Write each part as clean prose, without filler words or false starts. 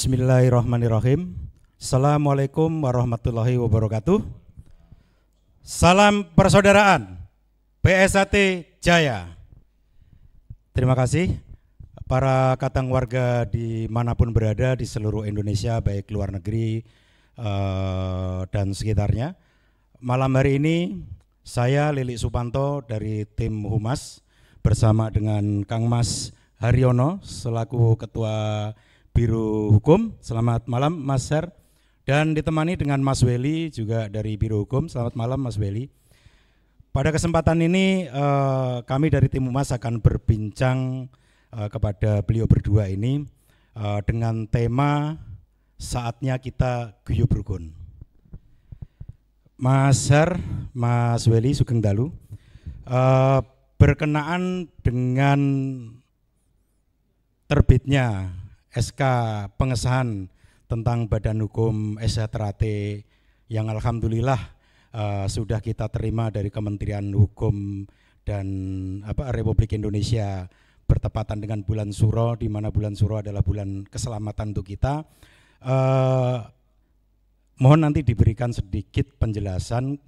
Bismillahirrahmanirrahim. Assalamualaikum warahmatullahi wabarakatuh. Salam persaudaraan PSAT Jaya. Terima kasih para katang warga dimanapun berada di seluruh Indonesia, baik luar negeri dan sekitarnya. Malam hari ini saya Lilik Supanto dari tim Humas bersama dengan Kang Mas Haryono selaku Ketua Biro Hukum. Selamat malam Mas Her. Dan ditemani dengan Mas Weli juga dari Biro Hukum. Selamat malam Mas Weli. Pada kesempatan ini kami dari tim Humas akan berbincang kepada beliau berdua ini dengan tema saatnya kita guyub rukun. Mas Her, Mas Weli Sugeng Dalu, berkenaan dengan terbitnya SK pengesahan tentang Badan Hukum SHTRAT yang alhamdulillah sudah kita terima dari Kementerian Hukum dan Republik Indonesia bertepatan dengan bulan Suro, di mana bulan Suro adalah bulan keselamatan untuk kita. Mohon nanti diberikan sedikit penjelasan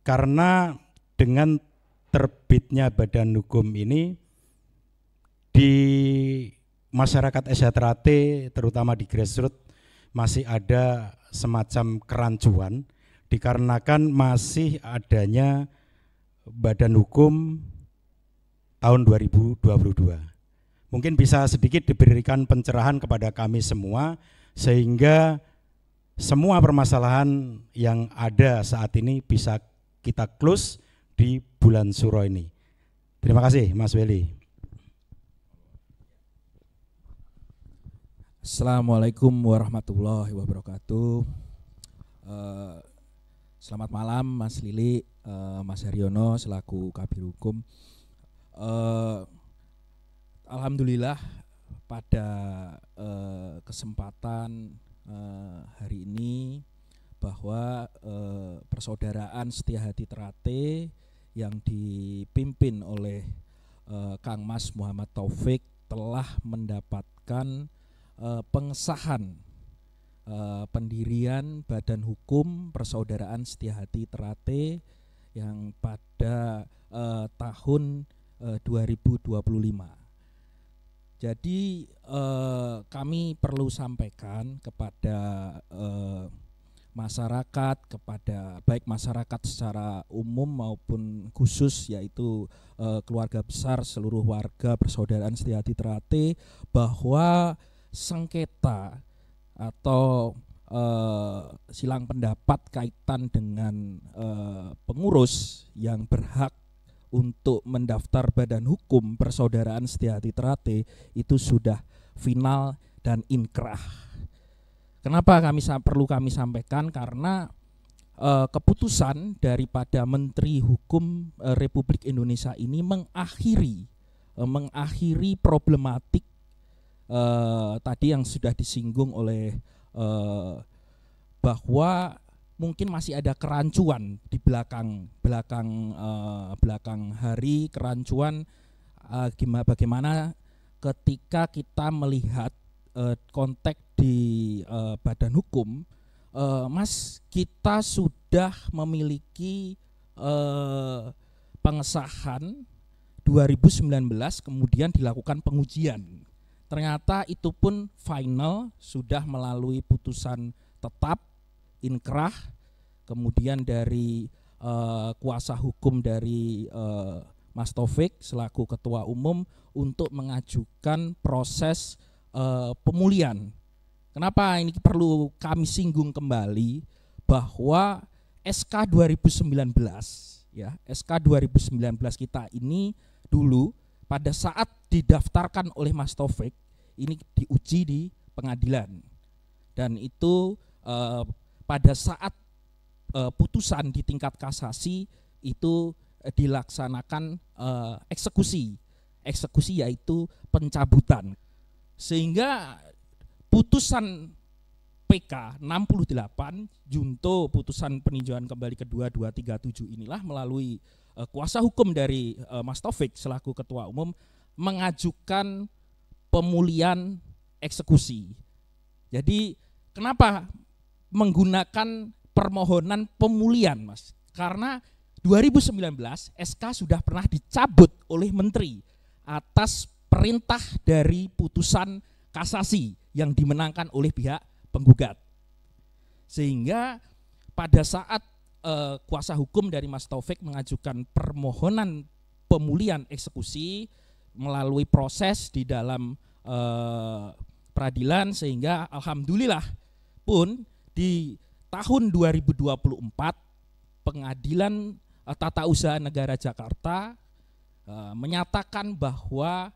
karena dengan terbitnya Badan Hukum ini di masyarakat SHTRAT terutama di grassroots masih ada semacam kerancuan dikarenakan masih adanya Badan Hukum tahun 2022. Mungkin bisa sedikit diberikan pencerahan kepada kami semua sehingga semua permasalahan yang ada saat ini bisa kita close di bulan Suro ini. Terima kasih Mas Weli. Assalamualaikum warahmatullahi wabarakatuh. Selamat malam Mas Lili, Mas Haryono selaku Kabir Hukum. Alhamdulillah pada kesempatan hari ini bahwa persaudaraan Setia Hati Trate yang dipimpin oleh Kang Mas Muhammad Taufik telah mendapatkan pengesahan pendirian Badan Hukum Persaudaraan Setia Hati Trate yang pada tahun 2025. Jadi kami perlu sampaikan kepada masyarakat, kepada baik masyarakat secara umum maupun khusus yaitu keluarga besar seluruh warga Persaudaraan Setia Hati Trate bahwa sengketa atau silang pendapat kaitan dengan pengurus yang berhak untuk mendaftar Badan Hukum Persaudaraan Setia Hati Trate itu sudah final dan inkrah. Kenapa perlu kami sampaikan? Karena keputusan daripada Menteri Hukum Republik Indonesia ini mengakhiri problematik tadi yang sudah disinggung oleh bahwa mungkin masih ada kerancuan di belakang hari, kerancuan bagaimana ketika kita melihat konteks di Badan Hukum, Mas, kita sudah memiliki pengesahan 2019 kemudian dilakukan pengujian. Ternyata itu pun final, sudah melalui putusan tetap, inkrah, kemudian dari kuasa hukum dari Mas Taufik selaku Ketua Umum untuk mengajukan proses pemulihan. Kenapa ini perlu kami singgung kembali bahwa SK 2019 ya, SK 2019 kita ini dulu pada saat didaftarkan oleh Mas Taufik ini diuji di pengadilan dan itu pada saat putusan di tingkat kasasi itu dilaksanakan eksekusi yaitu pencabutan, sehingga putusan PK 68 junto putusan peninjauan kembali kedua 237 inilah melalui kuasa hukum dari Mas Taufik selaku Ketua Umum mengajukan pemulihan eksekusi. Jadi kenapa menggunakan permohonan pemulihan, Mas? Karena 2019 SK sudah pernah dicabut oleh Menteri atas perintah dari putusan kasasi yang dimenangkan oleh pihak penggugat. Sehingga pada saat kuasa hukum dari Mas Taufik mengajukan permohonan pemulihan eksekusi melalui proses di dalam peradilan, sehingga alhamdulillah pun di tahun 2024 Pengadilan Tata Usaha Negara Jakarta menyatakan bahwa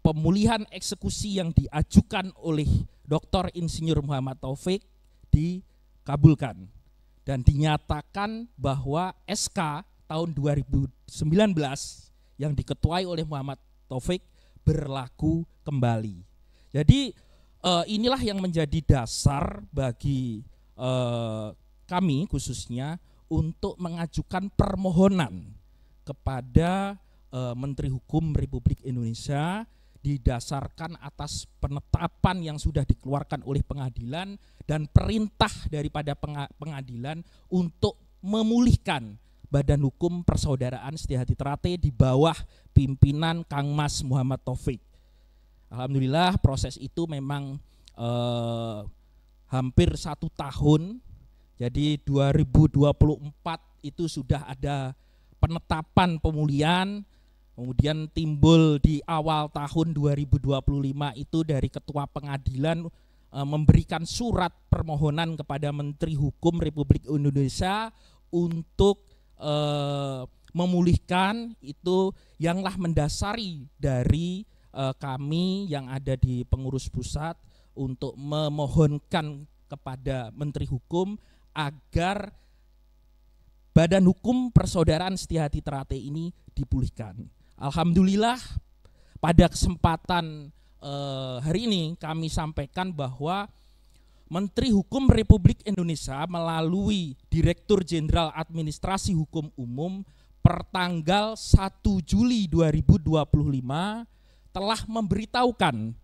pemulihan eksekusi yang diajukan oleh Dr. Insinyur Muhammad Taufik dikabulkan dan dinyatakan bahwa SK tahun 2019 yang diketuai oleh Muhammad Taufik berlaku kembali. Jadi inilah yang menjadi dasar bagi kami khususnya untuk mengajukan permohonan kepada Menteri Hukum Republik Indonesia didasarkan atas penetapan yang sudah dikeluarkan oleh pengadilan dan perintah daripada pengadilan untuk memulihkan Badan Hukum Persaudaraan Setiahati Trate di bawah pimpinan Kang Mas Muhammad Taufik. Alhamdulillah proses itu memang hampir 1 tahun. Jadi 2024 itu sudah ada penetapan pemulihan. Kemudian timbul di awal tahun 2025 itu dari Ketua Pengadilan memberikan surat permohonan kepada Menteri Hukum Republik Indonesia untuk memulihkan, itu yanglah mendasari dari kami yang ada di pengurus pusat untuk memohonkan kepada Menteri Hukum agar Badan Hukum Persaudaraan Setiahati Trate ini dipulihkan. Alhamdulillah pada kesempatan hari ini kami sampaikan bahwa Menteri Hukum Republik Indonesia melalui Direktur Jenderal Administrasi Hukum Umum per tanggal 1 Juli 2025 telah memberitahukan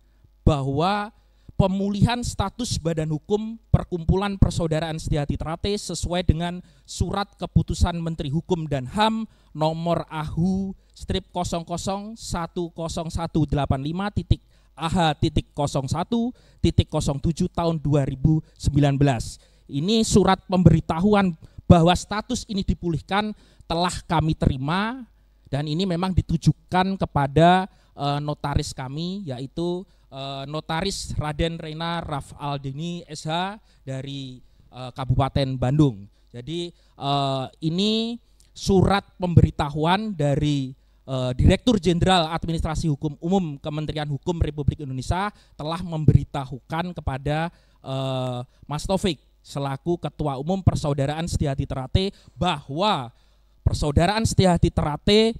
bahwa pemulihan status Badan Hukum Perkumpulan Persaudaraan Setiahati Trate sesuai dengan surat keputusan Menteri Hukum dan HAM nomor AHU-10185.AH.01.07 tahun 2019. Ini surat pemberitahuan bahwa status ini dipulihkan telah kami terima, dan ini memang ditujukan kepada notaris kami, yaitu Notaris Raden Rena Raf Aldini SH dari Kabupaten Bandung. Jadi ini surat pemberitahuan dari Direktur Jenderal Administrasi Hukum Umum Kementerian Hukum Republik Indonesia telah memberitahukan kepada Mas Taufik selaku Ketua Umum Persaudaraan Setiahati Trate bahwa Persaudaraan Setiahati Trate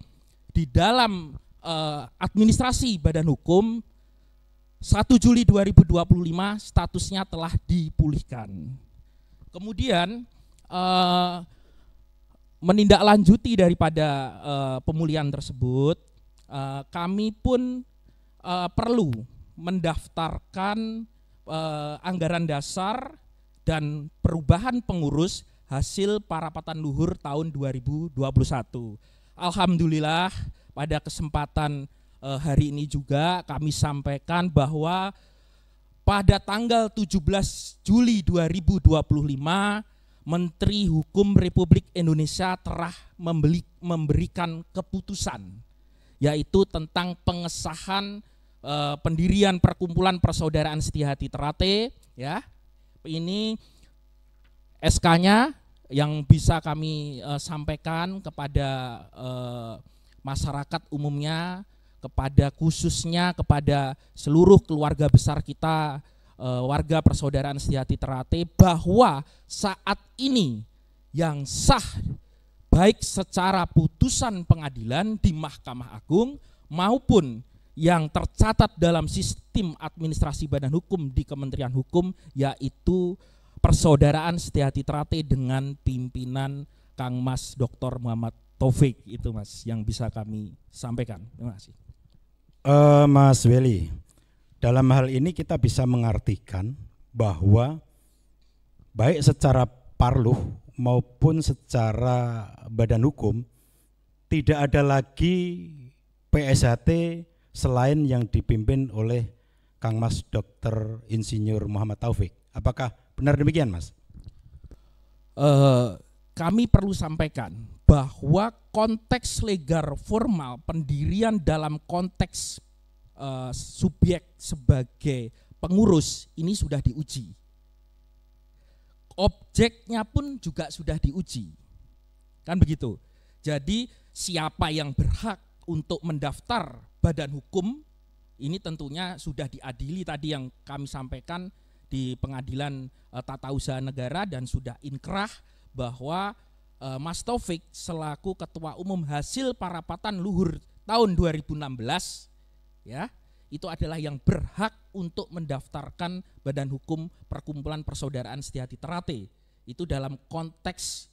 di dalam administrasi Badan Hukum 1 Juli 2025 statusnya telah dipulihkan. Kemudian menindaklanjuti daripada pemulihan tersebut, kami pun perlu mendaftarkan anggaran dasar dan perubahan pengurus hasil parapatan luhur tahun 2021. Alhamdulillah pada kesempatan hari ini juga kami sampaikan bahwa pada tanggal 17 Juli 2025 Menteri Hukum Republik Indonesia telah memberikan keputusan, yaitu tentang pengesahan pendirian Perkumpulan Persaudaraan Setiahati Trate, ya. Ini SK-nya yang bisa kami sampaikan kepada masyarakat umumnya, kepada khususnya kepada seluruh keluarga besar kita, warga Persaudaraan Setiahati Trate, bahwa saat ini yang sah baik secara putusan pengadilan di Mahkamah Agung maupun yang tercatat dalam sistem administrasi Badan Hukum di Kementerian Hukum, yaitu Persaudaraan Setiahati Trate dengan pimpinan Kang Mas Dr. Muhammad Taufik. Itu Mas yang bisa kami sampaikan. Terima kasih. Mas Weli, dalam hal ini kita bisa mengartikan bahwa baik secara parluh maupun secara badan hukum tidak ada lagi PSHT selain yang dipimpin oleh Kang Mas Dr. Insinyur Muhammad Taufik. Apakah benar demikian, Mas? Kami perlu sampaikan bahwa konteks legal formal pendirian dalam konteks subjek sebagai pengurus ini sudah diuji. Objeknya pun juga sudah diuji. Kan begitu. Jadi siapa yang berhak untuk mendaftar badan hukum ini tentunya sudah diadili tadi yang kami sampaikan di Pengadilan Tata Usaha Negara dan sudah inkrah bahwa Mas Taufik selaku Ketua Umum hasil parapatan luhur tahun 2016 ya, itu adalah yang berhak untuk mendaftarkan badan hukum Perkumpulan Persaudaraan Setiati Ternate. Itu dalam konteks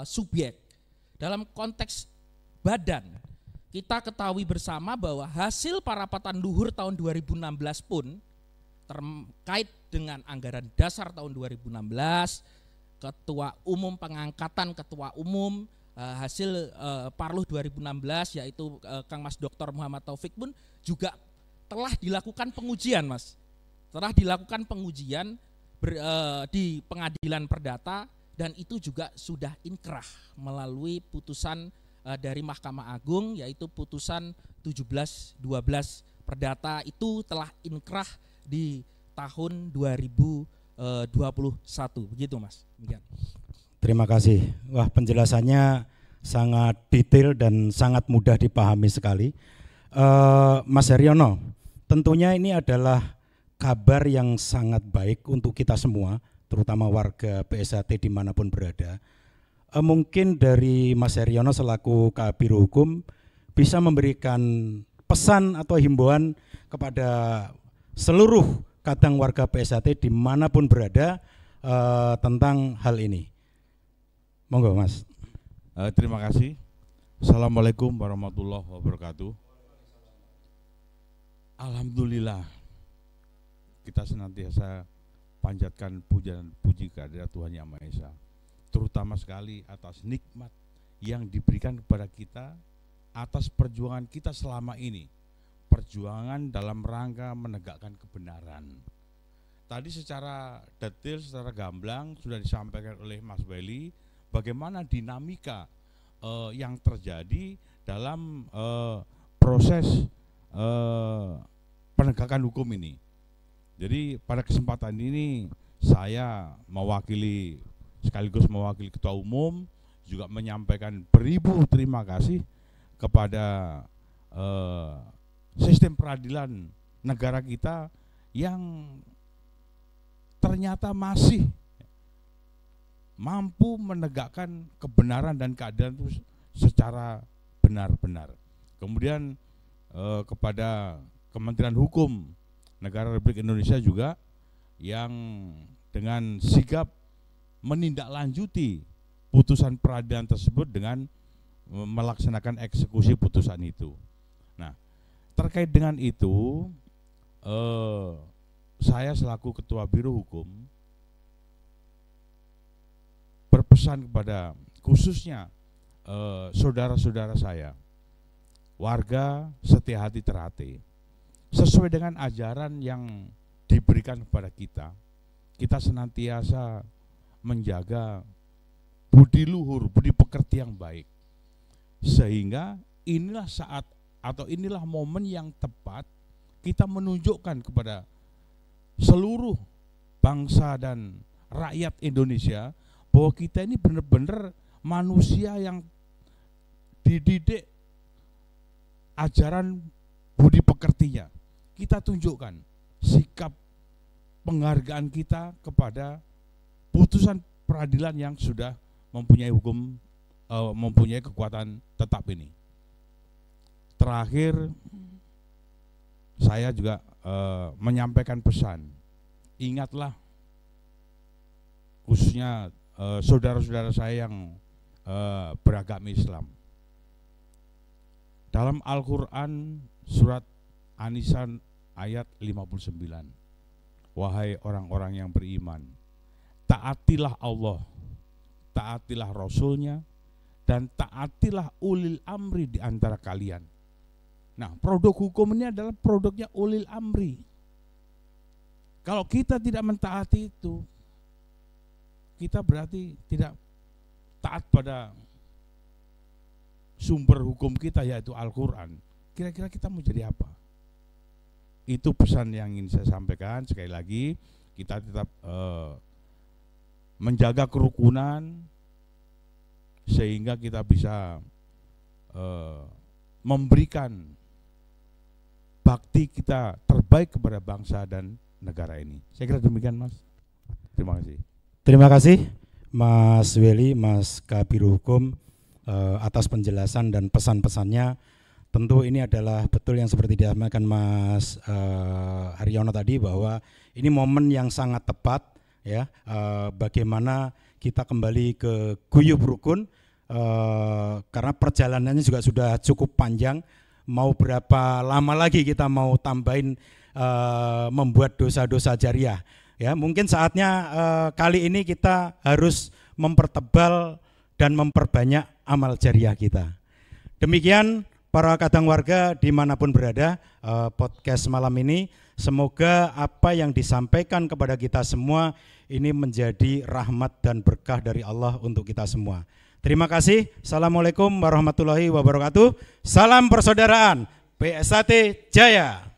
subjek. Dalam konteks badan, kita ketahui bersama bahwa hasil parapatan luhur tahun 2016 pun terkait dengan anggaran dasar tahun 2016, ketua umum pengangkatan ketua umum hasil parluh 2016 yaitu Kang Mas Dr. Muhammad Taufik pun juga telah dilakukan pengujian, Mas. Telah dilakukan pengujian di Pengadilan Perdata dan itu juga sudah inkrah melalui putusan dari Mahkamah Agung yaitu putusan 17-12 Perdata itu telah inkrah di tahun 2021. Begitu, Mas. Demikian. Terima kasih. Wah, penjelasannya sangat detail dan sangat mudah dipahami sekali. Mas Haryono, tentunya ini adalah kabar yang sangat baik untuk kita semua, terutama warga PSHT dimanapun berada. Mungkin dari Mas Haryono selaku Kabiro Hukum bisa memberikan pesan atau himbauan kepada seluruh kadang warga PSHT dimanapun berada tentang hal ini. Monggo, Mas. Terima kasih. Assalamualaikum warahmatullahi wabarakatuh. Alhamdulillah kita senantiasa panjatkan puja dan puji kehadirat Tuhan Yang Maha Esa, terutama sekali atas nikmat yang diberikan kepada kita atas perjuangan kita selama ini, perjuangan dalam rangka menegakkan kebenaran. Tadi secara detail, secara gamblang sudah disampaikan oleh Mas Welly bagaimana dinamika yang terjadi dalam proses penegakan hukum ini. Jadi pada kesempatan ini saya mewakili sekaligus mewakili Ketua Umum juga menyampaikan beribu terima kasih kepada sistem peradilan negara kita yang ternyata masih mampu menegakkan kebenaran dan keadilan itu secara benar-benar. Kemudian kepada Kementerian Hukum Negara Republik Indonesia juga yang dengan sigap menindaklanjuti putusan peradilan tersebut dengan melaksanakan eksekusi putusan itu. Nah, terkait dengan itu, saya selaku Ketua Biro Hukum berpesan kepada khususnya saudara-saudara saya, warga Setiahati Ternate, sesuai dengan ajaran yang diberikan kepada kita senantiasa menjaga budi luhur, budi pekerti yang baik. Sehingga inilah saat atau inilah momen yang tepat kita menunjukkan kepada seluruh bangsa dan rakyat Indonesia bahwa kita ini benar-benar manusia yang dididik ajaran budi pekertinya. Kita tunjukkan sikap penghargaan kita kepada putusan peradilan yang sudah mempunyai hukum, mempunyai kekuatan tetap ini. Terakhir, saya juga menyampaikan pesan, ingatlah khususnya saudara-saudara saya yang beragama Islam. Dalam Al-Quran surat An-Nisa ayat 59, wahai orang-orang yang beriman, taatilah Allah, taatilah Rasulnya, dan taatilah ulil amri di antara kalian. Nah, produk hukum ini adalah produknya ulil amri. Kalau kita tidak mentaati itu, kita berarti tidak taat pada sumber hukum kita, yaitu Al-Quran. Kira-kira kita mau jadi apa? Itu pesan yang ingin saya sampaikan. Sekali lagi, kita tetap menjaga kerukunan sehingga kita bisa memberikan bakti kita terbaik kepada bangsa dan negara ini. Saya kira demikian, Mas. Terima kasih. Terima kasih Mas Weli, Mas Kabiro Hukum atas penjelasan dan pesan-pesannya. Tentu ini adalah betul yang seperti disampaikan Mas Haryono tadi, bahwa ini momen yang sangat tepat ya, bagaimana kita kembali ke guyub rukun, karena perjalanannya juga sudah cukup panjang. Mau berapa lama lagi kita mau tambahin membuat dosa-dosa jariah ya. Mungkin saatnya kali ini kita harus mempertebal dan memperbanyak amal jariah kita. Demikian para kadang warga dimanapun berada, podcast malam ini, semoga apa yang disampaikan kepada kita semua ini menjadi rahmat dan berkah dari Allah untuk kita semua. Terima kasih. Assalamualaikum warahmatullahi wabarakatuh. Salam persaudaraan. PSAT Jaya.